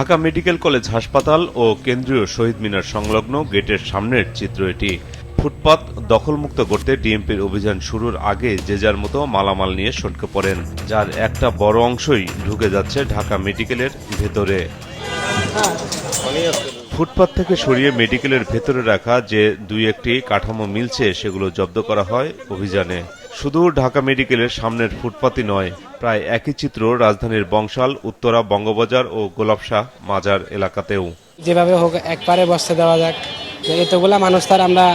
Dhaka medical college হাসপাতাল ও কেন্দ্রীয় শহীদ মিনার সংলগ্ন গেটের সামনের চিত্র এটি। ফুটপাত দখলমুক্ত করতে ডিএমপির অভিযান শুরুর আগে যে যার মতো মালামাল নিয়ে সটকে পড়েন, যার একটা বড় অংশই ঢুকে যাচ্ছে ঢাকা মেডিকেলের ভেতরে। ফুটপাত থেকে সরিয়ে মেডিকেলের ভেতরে রাখা যে দুই একটি কাঠামো মিলছে সেগুলো জব্দ করা হয় অভিযানে। শুধু ঢাকা মেডিকেলের সামনের ফুটপাতই নয়, প্রায় একই চিত্র রাজধানীর বংশাল, উত্তরা, বঙ্গবাজার ও গোলাপশাহ মাজার এলাকাতেও। যেভাবে হোক একবারে বসতে দেওয়া যাক, এতগুলা মানুষ তার আমরা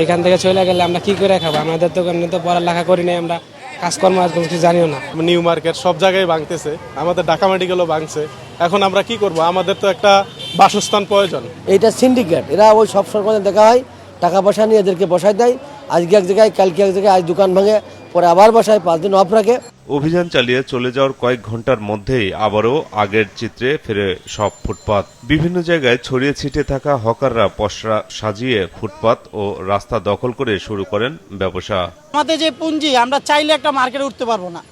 এখান থেকে চলে গেলে আমরা কি করে খাবো? আমাদের তো এমনি তো পড়ালেখা করি নাই, আমরা কাজকর্ম কিছু জানিও না। নিউ মার্কেট সব জায়গায় ভাঙতেছে, আমাদের ঢাকা মেডিকেলও ভাঙছে। এখন আমরা কি করব? আমাদের তো একটা বাসস্থান প্রয়োজন। এইটা সিন্ডিকেট, এরা ওই সব সরকারে দেখা হয়, টাকা পয়সা নিয়ে এদেরকে বসায় দেয়। আজকে এক জায়গায়, কালকে এক জায়গায়, আজ দোকান ভাঙে, পরে আবার বসায়, 5 দিন অফ রাখে। অভিযান চালিয়ে চলে যাওয়ার কয়েক ঘন্টার মধ্যেই আবারও আগের চিত্রে ফেরে সব ফুটপাত। বিভিন্ন জায়গায় ছড়িয়ে ছিটিয়ে থাকা হকাররা পসরা সাজিয়ে ফুটপাত ও রাস্তা দখল করে শুরু করেন ব্যবসা। আমাদের যে পুঁজি, আমরা চাইলে একটা মার্কেটে উঠতে পারবো না।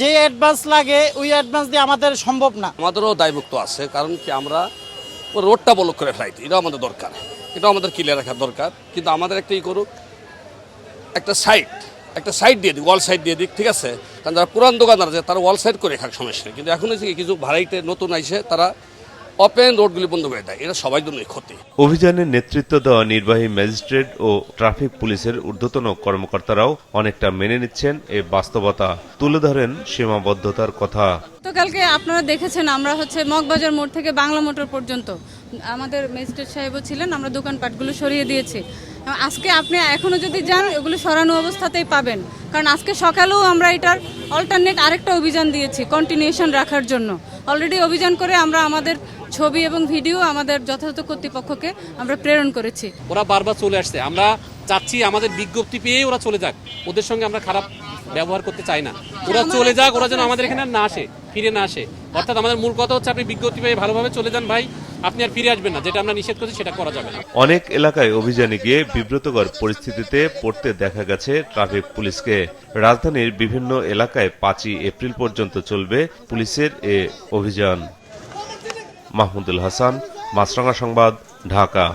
যে অ্যাডভান্স লাগে ওই অ্যাডভান্স দিয়ে আমাদের সম্ভব না। আমাদেরও দায়ভুক্ত আছে, কারণ কি আমরা রোডটা ব্লক করে ফেলাইতে, এটাও আমাদের দরকার, এটাও আমাদের ক্লিয়ার রাখা দরকার। কিন্তু আমাদের একটা করুক, একটা সাইড দিয়ে দিক, ওয়াল সাইড দিয়ে দিক, ঠিক আছে? কারণ যারা পুরান দোকানদার আছে তারা ওয়াল সাইড করে খাক, সমস্যা নেই। কিন্তু এখন হচ্ছে কিছু ভাড়াইতে নতুন আইসে তারা ওপেন রোডগুলি বন্ধ করে দেয়, এটা সবার জন্যই ক্ষতি। অভিযানে নেতৃত্ব দেওয়া নির্বাহী ম্যাজিস্ট্রেট ও ট্রাফিক পুলিশের ঊর্ধ্বতন কর্মকর্তারাও অনেকটা মেনে নিচ্ছেন এই বাস্তবতা, তুলে ধরেন সীমাবদ্ধতার কথা। গতকালকে আপনারা দেখেছেন, আমরা মগবাজার মোড় থেকে বাংলা মোটর পর্যন্ত আমাদের ম্যাজিস্ট্রেট সাহেবও ছিলেন, আমরা দোকানপাটগুলো সরিয়ে দিয়েছি। আজকে আপনি এখনো যদি যান, এগুলো সরানো অবস্থাতেই পাবেন, কারণ আজকে সকালেও আমরা এটার অল্টারনেট আরেকটা অভিযান দিয়েছি কন্টিনিউশন রাখার জন্য। অলরেডি অভিযান করে আমরা আমাদের ছবি এবং ভিডিও আমাদের যথাযথ কর্তৃপক্ষকে আমরা প্রেরণ করেছি। ওরা বারবার চলে আসছে, আমরা চাচ্ছি আমাদের বিজ্ঞপ্তি পেয়ে ওরা চলে যাক, ওদের সঙ্গে আমরা খারাপ ব্যবহার করতে চাই না। ওরা চলে যাক, ওরা যেন আমাদের এখানে না আসে, ফিরে না আসে। অর্থাৎ আমাদের মূল কথা হচ্ছে, আপনি বিজ্ঞপ্তি পেয়ে ভালোভাবে চলে যান ভাই, আপনি আর ফিরে আসবেন না। যেটা আমরা নিষেধ করছি সেটা করা যাবে না। অনেক এলাকায় অভিযানে গিয়ে বিব্রতকর পরিস্থিতিতে পড়তে দেখা গেছে ট্রাফিক পুলিশকে। রাজধানীর বিভিন্ন এলাকায় 5ই এপ্রিল পর্যন্ত চলবে পুলিশের এ অভিযান। মাহমুদুল হাসান, মাছরাঙা সংবাদ, ঢাকা।